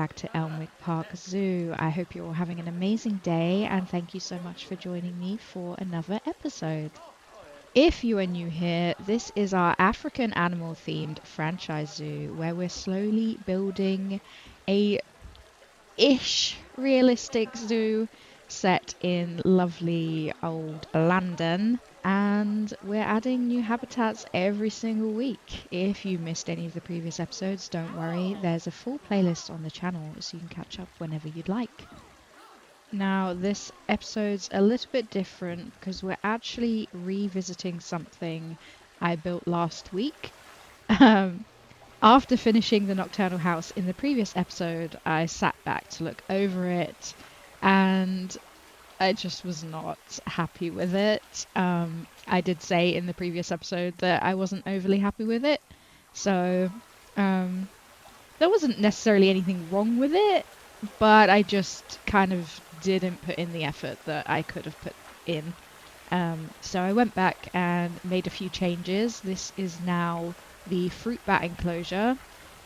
back to Elmwick Park Zoo. I hope you're all having an amazing day and thank you so much for joining me for another episode. If you are new here, this is our African animal themed franchise zoo where we're slowly building a ish realistic zoo set in lovely old London, and we're adding new habitats every single week. If you missed any of the previous episodes, don't worry, there's a full playlist on the channel so you can catch up whenever you'd like. Now, this episode's a little bit different because we're actually revisiting something I built last week. Um, After finishing the Nocturnal house in the previous episode, I sat back to look over it and I just was not happy with it. I did say in the previous episode that I wasn't overly happy with it. So there wasn't necessarily anything wrong with it, but I just kind of didn't put in the effort that I could have put in. So I went back and made a few changes. This is now the fruit bat enclosure.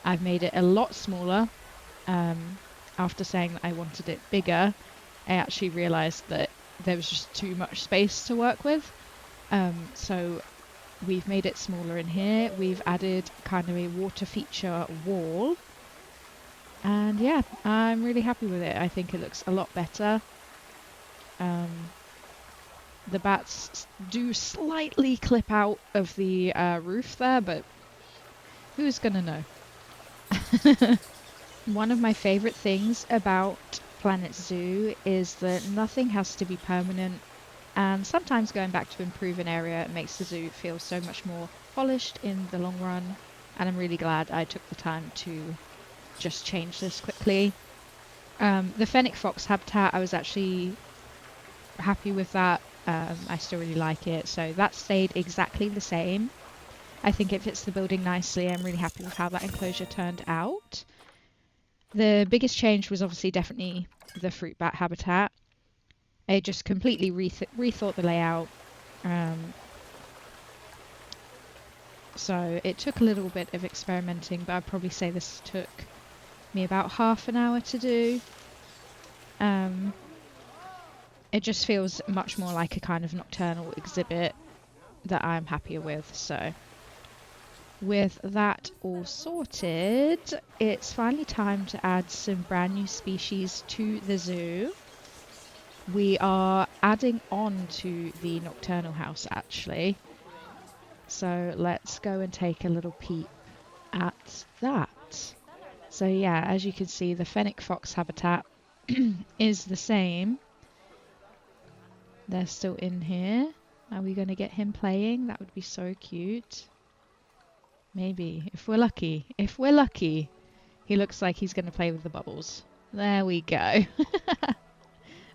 I've made it a lot smaller. After saying that I wanted it bigger, I actually realized that there was just too much space to work with. So we've made it smaller in here. We've added kind of a water feature wall. And yeah, I'm really happy with it. I think it looks a lot better. The bats do slightly clip out of the roof there, but who's gonna know? One of my favorite things about Planet Zoo is that nothing has to be permanent, and sometimes going back to improve an area makes the zoo feel so much more polished in the long run, and I'm really glad I took the time to just change this quickly. The fennec fox habitat, I was actually happy with that. I still really like it, so that stayed exactly the same. I think it fits the building nicely. I'm really happy with how that enclosure turned out. The biggest change was obviously definitely the fruit bat habitat. I just completely rethought the layout. So it took a little bit of experimenting, but I'd probably say this took me about half an hour to do. It just feels much more like a kind of nocturnal exhibit that I'm happier with. So with that all sorted, it's finally time to add some brand new species to the zoo. We are adding on to the Nocturnal house actually. So let's go and take a little peep at that. So yeah, as you can see, the fennec fox habitat is the same. They're still in here. Are we going to get him playing? That would be so cute. Maybe, if we're lucky. If we're lucky, he looks like he's going to play with the bubbles. There we go.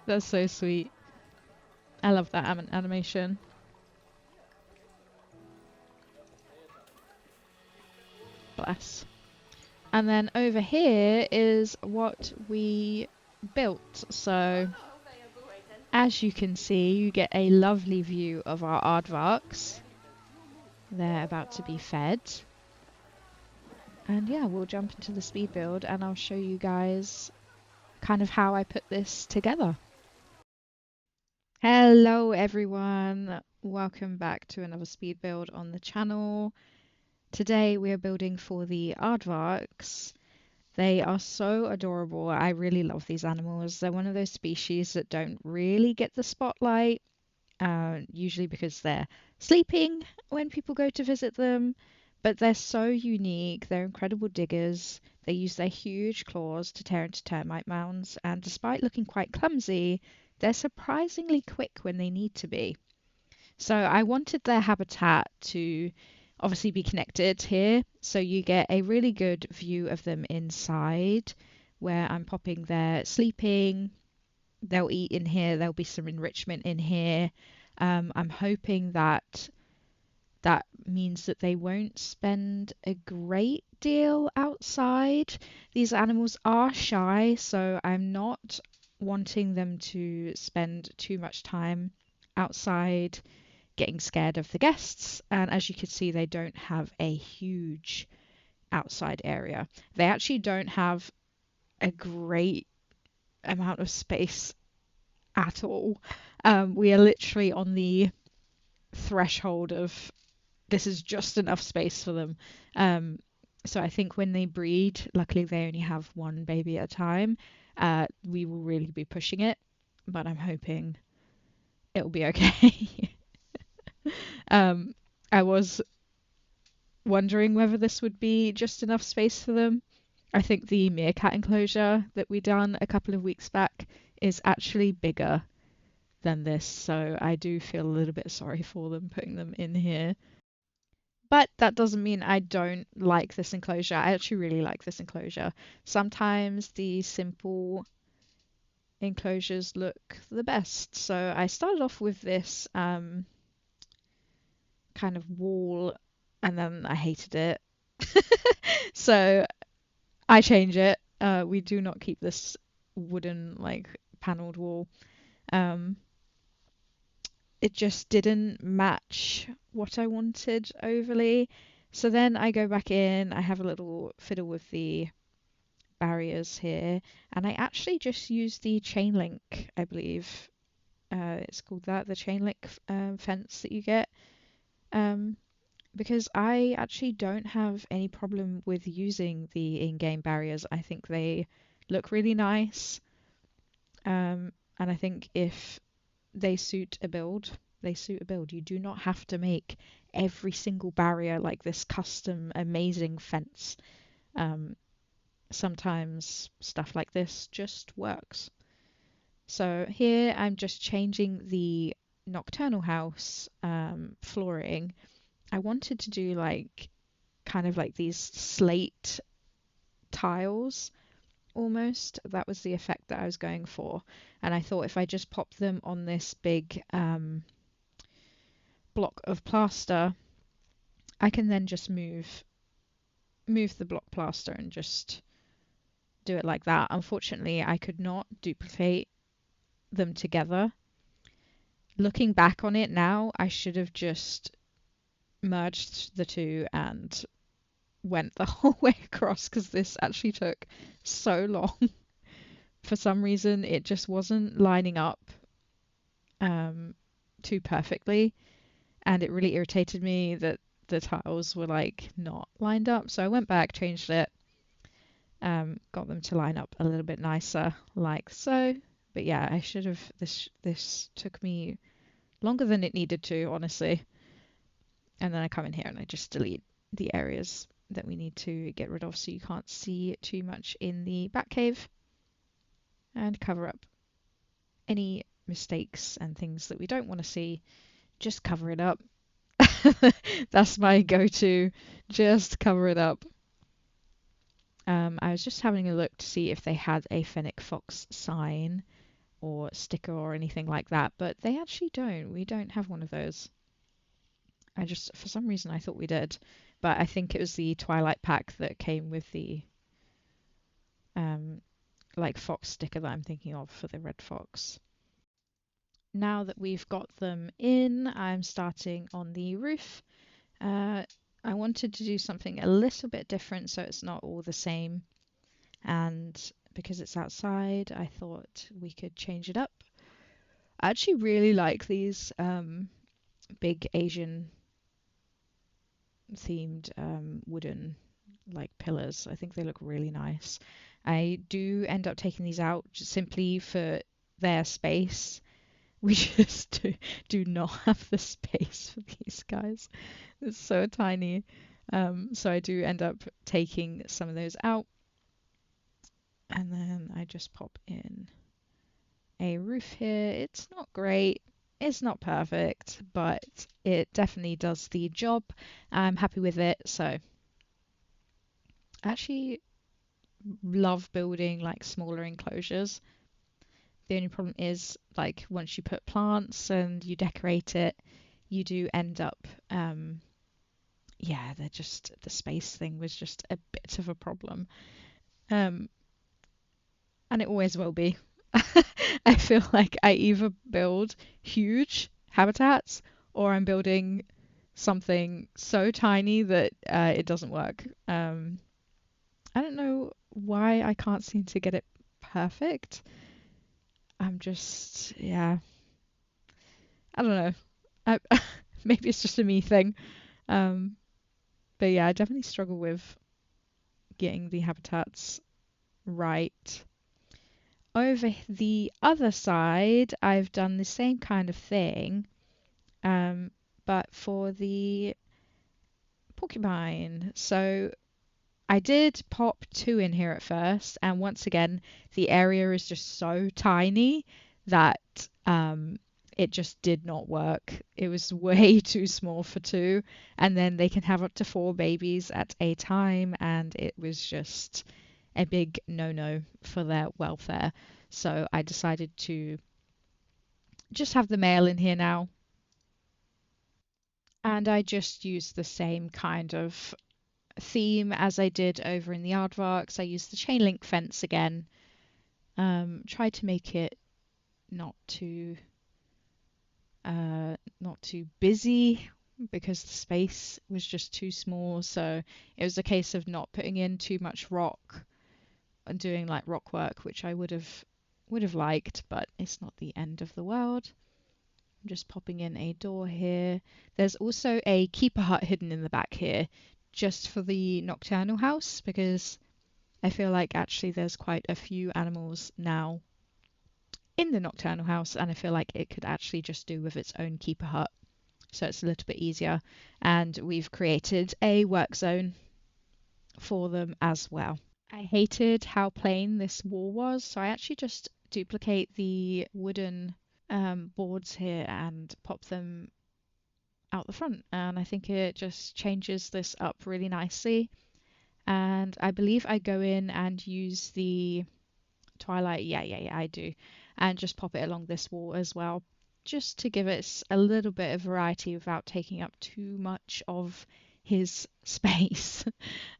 That's so sweet. I love that animation. Bless. And then over here is what we built. So as you can see, you get a lovely view of our aardvarks. They're about to be fed. And yeah, we'll jump into the speed build and I'll show you guys kind of how I put this together. Hello everyone, welcome back to another speed build on the channel. Today we are building for the aardvarks. They are so adorable. I really love these animals. They're one of those species that don't really get the spotlight, usually because they're sleeping when people go to visit them, but they're so unique. They're incredible diggers. They use their huge claws to tear into termite mounds, and despite looking quite clumsy, they're surprisingly quick when they need to be. So I wanted their habitat to obviously be connected here, so you get a really good view of them inside where I'm popping their sleeping. They'll eat in here, there'll be some enrichment in here. I'm hoping that that means that they won't spend a great deal outside. These animals are shy, so I'm not wanting them to spend too much time outside getting scared of the guests. And as you can see, they don't have a huge outside area. They actually don't have a great amount of space at all. We are literally on the threshold of this is just enough space for them. Um, so I think when they breed, luckily they only have one baby at a time. We will really be pushing it, but I'm hoping it'll be okay. um, I was wondering whether this would be just enough space for them. I think the meerkat enclosure that we done a couple of weeks back is actually bigger than this, so I do feel a little bit sorry for them putting them in here. But that doesn't mean I don't like this enclosure. I actually really like this enclosure. Sometimes the simple enclosures look the best. So I started off with this kind of wall and then I hated it. So I change it. We do not keep this wooden like paneled wall. Um, it just didn't match what I wanted overly. So then I go back in, I have a little fiddle with the barriers here, and I actually just use the chain link, I believe. It's called that, the chain link fence that you get. Um, because I actually don't have any problem with using the in-game barriers. I think they look really nice. And I think if they suit a build, they suit a build. You do not have to make every single barrier like this custom amazing fence. Um, Sometimes stuff like this just works. So here I'm just changing the Nocturnal house flooring. I wanted to do like kind of like these slate tiles almost. That was the effect that I was going for. And I thought if I just pop them on this big block of plaster, I can then just move the block plaster and just do it like that. Unfortunately, I could not duplicate them together. Looking back on it now, I should have just merged the two and went the whole way across because this actually took so long. For some reason, it just wasn't lining up too perfectly, and it really irritated me that the tiles were like not lined up. So I went back, changed it, got them to line up a little bit nicer, like so. But yeah, I should have. This took me longer than it needed to, honestly. And then I come in here and I just delete the areas that we need to get rid of so you can't see too much in the back cave, and cover up any mistakes and things that we don't want to see. Just cover it up. That's my go-to. Just cover it up. I was just having a look to see if they had a Fennec Fox sign or sticker or anything like that, but they actually don't. We don't have one of those. I just, for some reason, I thought we did, but I think it was the Twilight pack that came with the like fox sticker that I'm thinking of for the red fox. Now that we've got them in, I'm starting on the roof. I wanted to do something a little bit different so it's not all the same, and because it's outside, I thought we could change it up. I actually really like these big Asian themed wooden like pillars. I think they look really nice. I do end up taking these out just simply for their space. We just do not have the space for these guys. It's so tiny. So I do end up taking some of those out. And then I just pop in a roof here. It's not great. It's not perfect, but it definitely does the job. I'm happy with it. So I actually love building like smaller enclosures. The only problem is like once you put plants and you decorate it, you do end up yeah, they're just the space thing was just a bit of a problem. And it always will be. I feel like I either build huge habitats or I'm building something so tiny that it doesn't work. I don't know why I can't seem to get it perfect. I'm just, yeah, I don't know. I, maybe it's just a me thing. Um, but yeah, I definitely struggle with getting the habitats right. Over the other side, I've done the same kind of thing, but for the porcupine. So I did pop two in here at first, and once again, the area is just so tiny that it just did not work. It was way too small for two, and then they can have up to four babies at a time, and it was just a big no-no for their welfare. So I decided to just have the male in here now, and I just used the same kind of theme as I did over in the Aardvarks. I used the chain link fence again. Tried to make it not too not too busy because the space was just too small. So it was a case of not putting in too much rock and doing like rock work, which I would have liked, but it's not the end of the world. I'm just popping in a door here. There's also a keeper hut hidden in the back here, just for the nocturnal house, because I feel like actually there's quite a few animals now in the nocturnal house, and I feel like it could actually just do with its own keeper hut. So it's a little bit easier. And we've created a work zone for them as well. I hated how plain this wall was, so I actually just duplicate the wooden boards here and pop them out the front. And I think it just changes this up really nicely. And I believe I go in and use the Twilight. Yeah, I do. And just pop it along this wall as well, just to give it a little bit of variety without taking up too much of his space.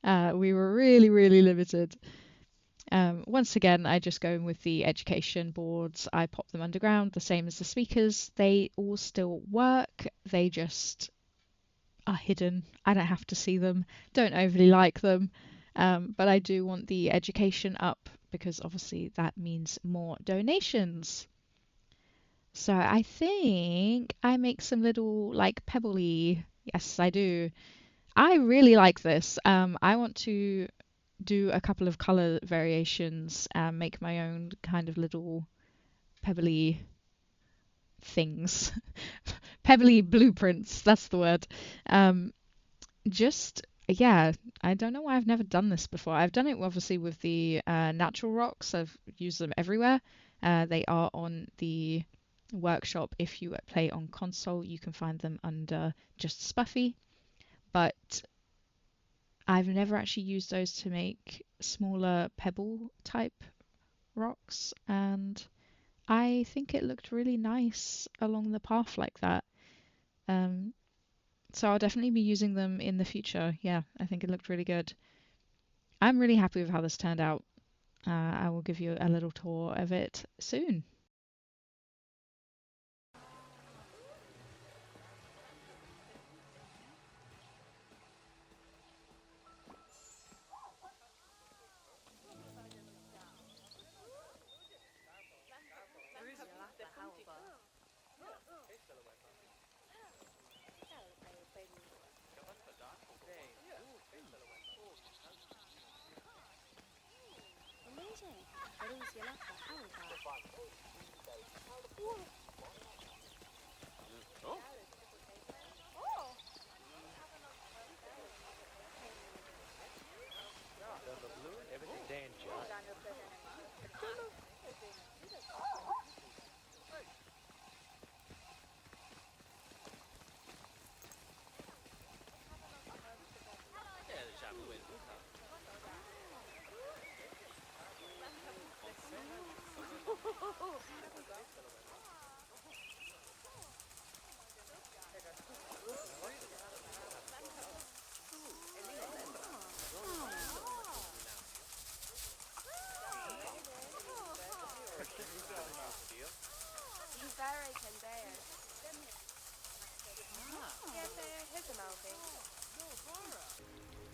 We were really, really limited. Once again, I just go in with the education boards. I pop them underground, the same as the speakers. They all still work. They just are hidden. I don't have to see them. Don't overly like them. But I do want the education up because obviously that means more donations. So I think I make some little like pebbly. Yes, I do. I really like this. I want to do a couple of color variations and make my own kind of little pebbly things. Pebbly blueprints, that's the word. Um, just, yeah, I don't know why I've never done this before. I've done it obviously with the natural rocks. I've used them everywhere. They are on the workshop. If you play on console, you can find them under just Spuffy. But I've never actually used those to make smaller pebble type rocks, and I think it looked really nice along the path like that. Um, so I'll definitely be using them in the future. Yeah, I think it looked really good. I'm really happy with how this turned out. I will give you a little tour of it soon.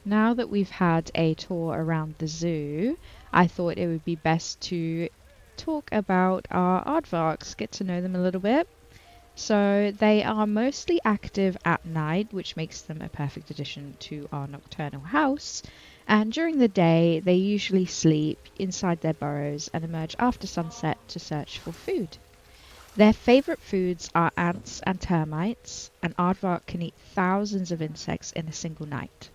Now that we've had a tour around the zoo, I thought it would be best to talk about our aardvarks, get to know them a little bit. So they are mostly active at night, which makes them a perfect addition to our nocturnal house. And during the day, they usually sleep inside their burrows and emerge after sunset to search for food. Their favourite foods are ants and termites. An aardvark can eat thousands of insects in a single night.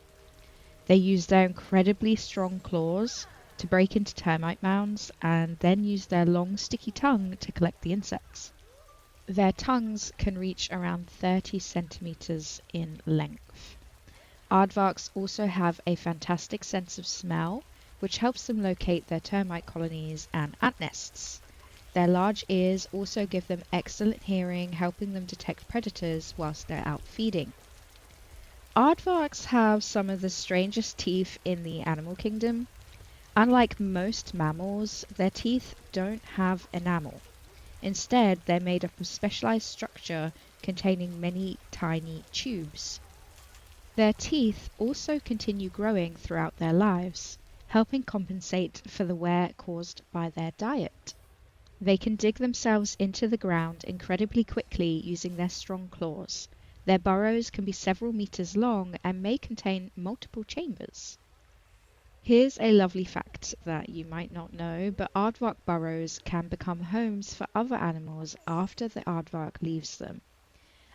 They use their incredibly strong claws to break into termite mounds and then use their long sticky tongue to collect the insects. Their tongues can reach around 30 centimeters in length. Aardvarks also have a fantastic sense of smell, which helps them locate their termite colonies and ant nests. Their large ears also give them excellent hearing, helping them detect predators whilst they're out feeding. Aardvarks have some of the strangest teeth in the animal kingdom. Unlike most mammals, their teeth don't have enamel. Instead, they're made up of specialized structure containing many tiny tubes. Their teeth also continue growing throughout their lives, helping compensate for the wear caused by their diet. They can dig themselves into the ground incredibly quickly using their strong claws. Their burrows can be several meters long and may contain multiple chambers. Here's a lovely fact that you might not know, but aardvark burrows can become homes for other animals after the aardvark leaves them.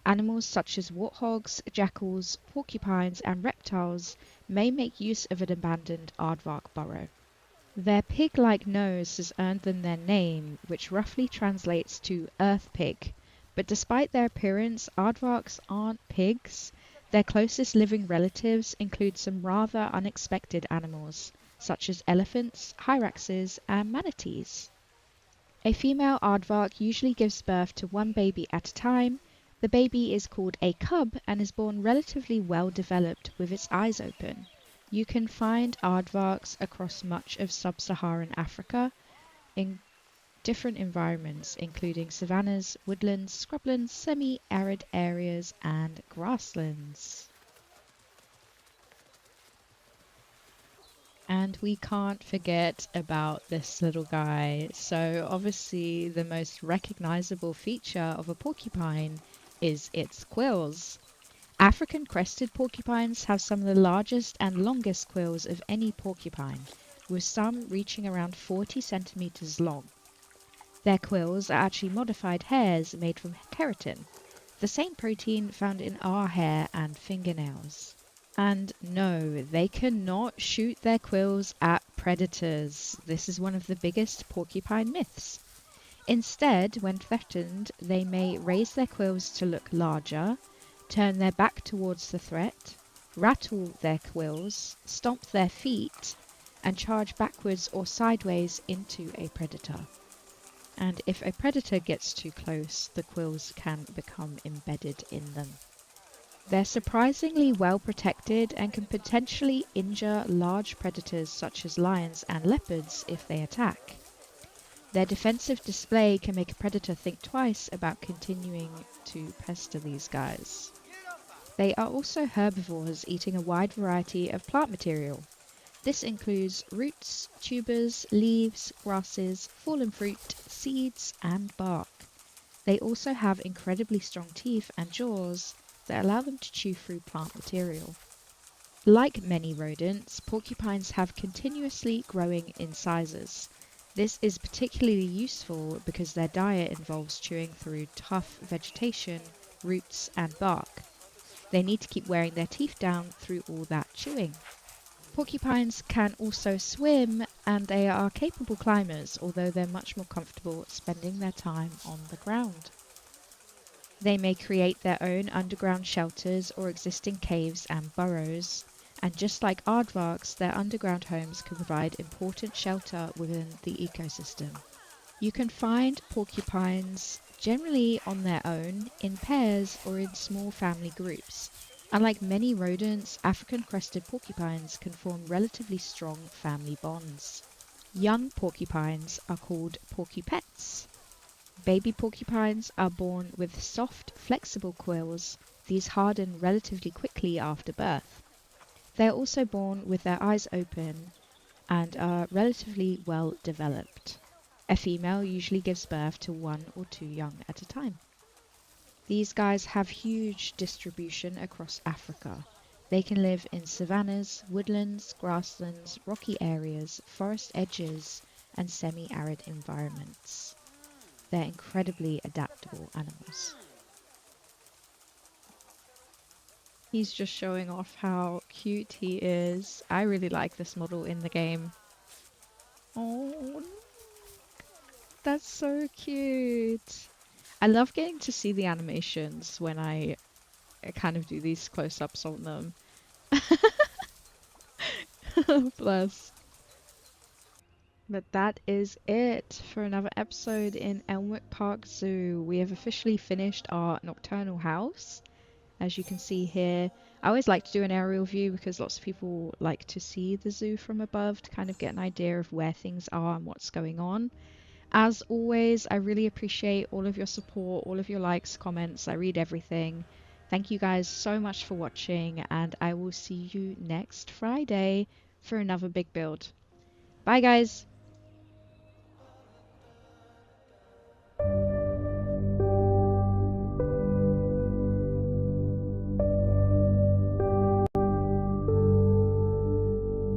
Animals such as warthogs, jackals, porcupines, and reptiles may make use of an abandoned aardvark burrow. Their pig-like nose has earned them their name, which roughly translates to earth pig. But despite their appearance, aardvarks aren't pigs. Their closest living relatives include some rather unexpected animals, such as elephants, hyraxes, and manatees. A female aardvark usually gives birth to one baby at a time. The baby is called a cub and is born relatively well developed with its eyes open. You can find aardvarks across much of sub-Saharan Africa in different environments, including savannas, woodlands, scrublands, semi-arid areas, and grasslands. And we can't forget about this little guy. So obviously the most recognizable feature of a porcupine is its quills. African crested porcupines have some of the largest and longest quills of any porcupine, with some reaching around 40 centimeters long. Their quills are actually modified hairs made from keratin, the same protein found in our hair and fingernails. And no, they cannot shoot their quills at predators. This is one of the biggest porcupine myths. Instead, when threatened, they may raise their quills to look larger, turn their back towards the threat, rattle their quills, stomp their feet, and charge backwards or sideways into a predator. And if a predator gets too close, the quills can become embedded in them. They're surprisingly well protected and can potentially injure large predators such as lions and leopards if they attack. Their defensive display can make a predator think twice about continuing to pester these guys. They are also herbivores, eating a wide variety of plant material. This includes roots, tubers, leaves, grasses, fallen fruit, seeds, and bark. They also have incredibly strong teeth and jaws that allow them to chew through plant material. Like many rodents, porcupines have continuously growing in sizes. This is particularly useful because their diet involves chewing through tough vegetation, roots, and bark. They need to keep wearing their teeth down through all that chewing. Porcupines can also swim, and they are capable climbers, although they're much more comfortable spending their time on the ground. They may create their own underground shelters or existing caves and burrows, and just like aardvarks, their underground homes can provide important shelter within the ecosystem. You can find porcupines generally on their own, in pairs, or in small family groups. Unlike many rodents, African crested porcupines can form relatively strong family bonds. Young porcupines are called porcupets. Baby porcupines are born with soft, flexible quills. These harden relatively quickly after birth. They're also born with their eyes open and are relatively well developed. A female usually gives birth to 1 or 2 young at a time. These guys have huge distribution across Africa. They can live in savannas, woodlands, grasslands, rocky areas, forest edges, and semi-arid environments. They're incredibly adaptable animals. He's just showing off how cute he is. I really like this model in the game. Oh, that's so cute. I love getting to see the animations when I kind of do these close-ups on them. Bless. But that is it for another episode in Elmwick Park Zoo. We have officially finished our nocturnal house. As you can see here, I always like to do an aerial view because lots of people like to see the zoo from above to kind of get an idea of where things are and what's going on. As always, I really appreciate all of your support, all of your likes, comments. I read everything. Thank you guys so much for watching, and I will see you next Friday for another big build. Bye, guys!